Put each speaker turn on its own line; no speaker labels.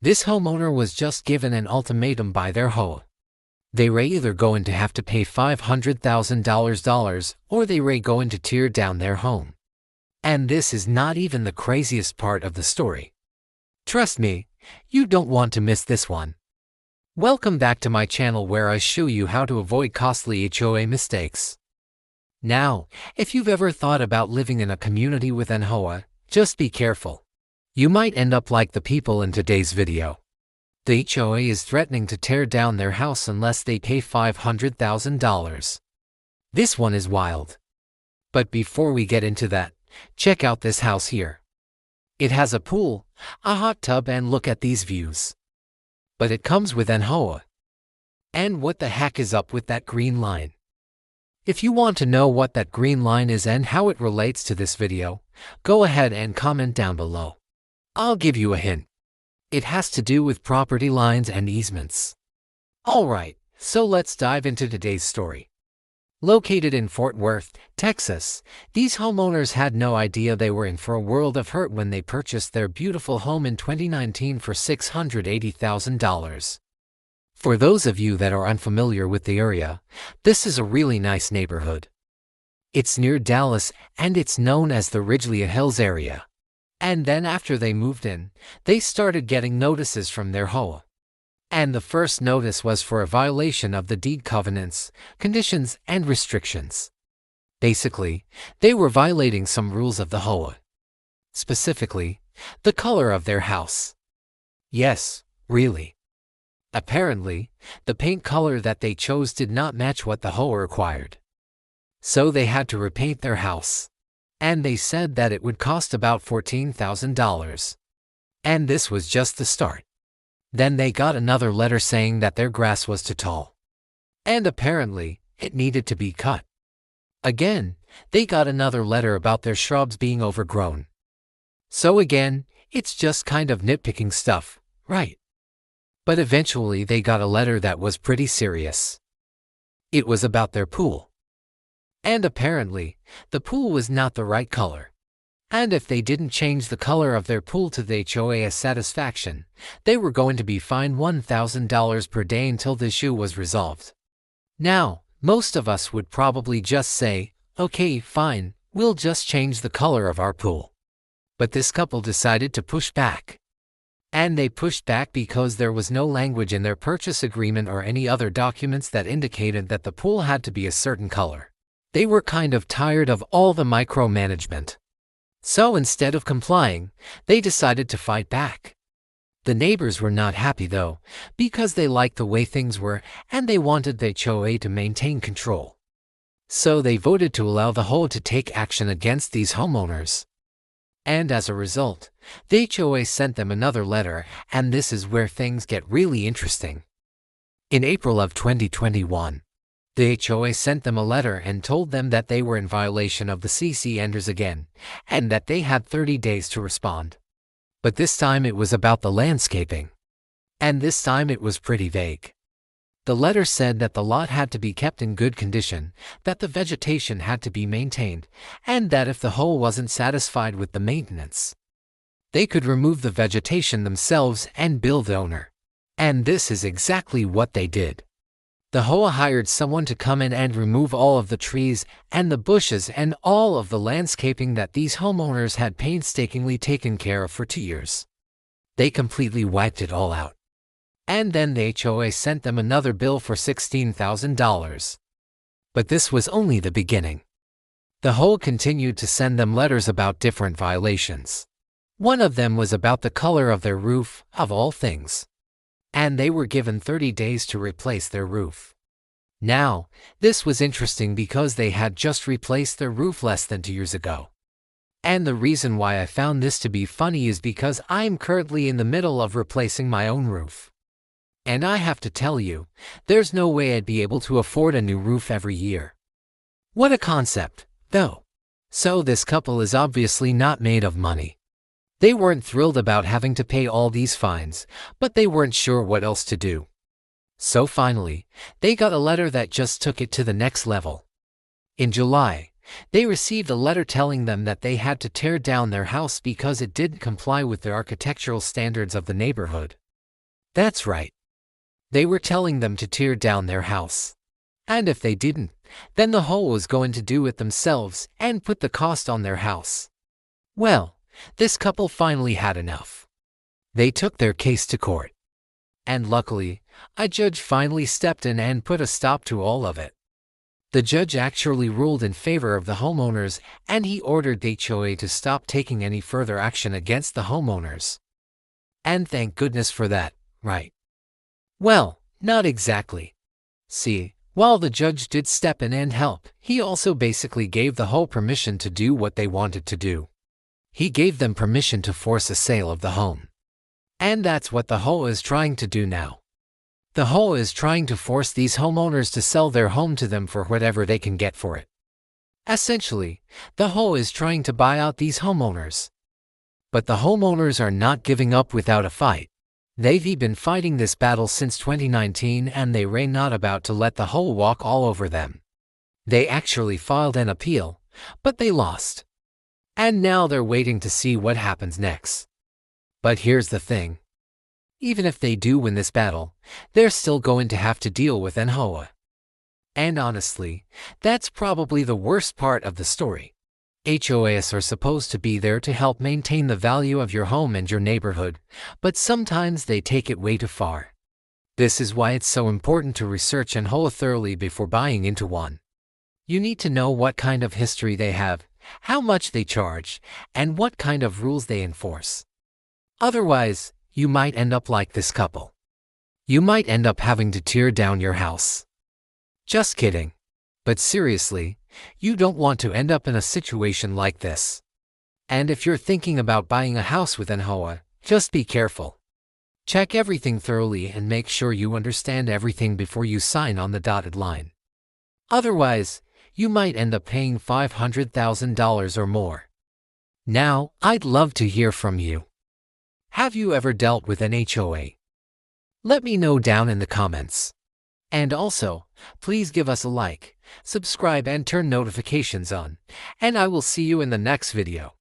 This homeowner was just given an ultimatum by their HOA. They were either going to have to pay $500,000 or they were going to tear down their home. And this is not even the craziest part of the story. Trust me, you don't want to miss this one. Welcome back to my channel where I show you how to avoid costly HOA mistakes. Now, if you've ever thought about living in a community with an HOA, just be careful. You might end up like the people in today's video. The HOA is threatening to tear down their house unless they pay $500,000. This one is wild. But before we get into that, check out this house here. It has a pool, a hot tub, and look at these views. But it comes with an HOA. And what the heck is up with that green line? If you want to know what that green line is and how it relates to this video, go ahead and comment down below. I'll give you a hint. It has to do with property lines and easements. Alright, so let's dive into today's story. Located in Fort Worth, Texas, these homeowners had no idea they were in for a world of hurt when they purchased their beautiful home in 2019 for $680,000. For those of you that are unfamiliar with the area, this is a really nice neighborhood. It's near Dallas and it's known as the Ridgely Hills area. And then after they moved in, they started getting notices from their HOA. And the first notice was for a violation of the deed covenants, conditions, and restrictions. Basically, they were violating some rules of the HOA. Specifically, the color of their house. Yes, really. Apparently, the paint color that they chose did not match what the HOA required. So they had to repaint their house. And they said that it would cost about $14,000. And this was just the start. Then they got another letter saying that their grass was too tall. And apparently, it needed to be cut. Again, they got another letter about their shrubs being overgrown. So again, it's just kind of nitpicking stuff, right? But eventually they got a letter that was pretty serious. It was about their pool. And apparently, the pool was not the right color. And if they didn't change the color of their pool to the HOA's satisfaction, they were going to be fined $1,000 per day until the issue was resolved. Now, most of us would probably just say, okay, fine, we'll just change the color of our pool. But this couple decided to push back. And they pushed back because there was no language in their purchase agreement or any other documents that indicated that the pool had to be a certain color. They were kind of tired of all the micromanagement. So instead of complying, they decided to fight back. The neighbors were not happy though, because they liked the way things were and they wanted the HOA to maintain control. So they voted to allow the HOA to take action against these homeowners. And as a result, the HOA sent them another letter, and this is where things get really interesting. In April of 2021, the HOA sent them a letter and told them that they were in violation of the CC&Rs again, and that they had 30 days to respond. But this time it was about the landscaping. And this time it was pretty vague. The letter said that the lot had to be kept in good condition, that the vegetation had to be maintained, and that if the HOA wasn't satisfied with the maintenance, they could remove the vegetation themselves and bill the owner. And this is exactly what they did. The HOA hired someone to come in and remove all of the trees and the bushes and all of the landscaping that these homeowners had painstakingly taken care of for 2 years. They completely wiped it all out. And then the HOA sent them another bill for $16,000. But this was only the beginning. The HOA continued to send them letters about different violations. One of them was about the color of their roof, of all things. And they were given 30 days to replace their roof. Now, this was interesting because they had just replaced their roof less than 2 years ago. And the reason why I found this to be funny is because I'm currently in the middle of replacing my own roof. And I have to tell you, there's no way I'd be able to afford a new roof every year. What a concept, though. So this couple is obviously not made of money. They weren't thrilled about having to pay all these fines, but they weren't sure what else to do. So finally, they got a letter that just took it to the next level. In July, they received a letter telling them that they had to tear down their house because it didn't comply with the architectural standards of the neighborhood. That's right. They were telling them to tear down their house. And if they didn't, then the HOA was going to do it themselves and put the cost on their house. Well, this couple finally had enough. They took their case to court. And luckily, a judge finally stepped in and put a stop to all of it. The judge actually ruled in favor of the homeowners, and he ordered the HOA to stop taking any further action against the homeowners. And thank goodness for that, right? Well, not exactly. See, while the judge did step in and help, he also basically gave the HOA permission to do what they wanted to do. He gave them permission to force a sale of the home. And that's what the HOA is trying to do now. The HOA is trying to force these homeowners to sell their home to them for whatever they can get for it. Essentially, the HOA is trying to buy out these homeowners. But the homeowners are not giving up without a fight. They've been fighting this battle since 2019, and they were not about to let the HOA walk all over them. They actually filed an appeal, but they lost. And now they're waiting to see what happens next. But here's the thing. Even if they do win this battle, they're still going to have to deal with an HOA. And honestly, that's probably the worst part of the story. HOAs are supposed to be there to help maintain the value of your home and your neighborhood, but sometimes they take it way too far. This is why it's so important to research an HOA thoroughly before buying into one. You need to know what kind of history they have, how much they charge, and what kind of rules they enforce. Otherwise, you might end up like this couple. You might end up having to tear down your house. Just kidding. But seriously, you don't want to end up in a situation like this. And if you're thinking about buying a house with an HOA, just be careful. Check everything thoroughly and make sure you understand everything before you sign on the dotted line. Otherwise, you might end up paying $500,000 or more. Now, I'd love to hear from you. Have you ever dealt with an HOA? Let me know down in the comments. And also, please give us a like, subscribe and turn notifications on, and I will see you in the next video.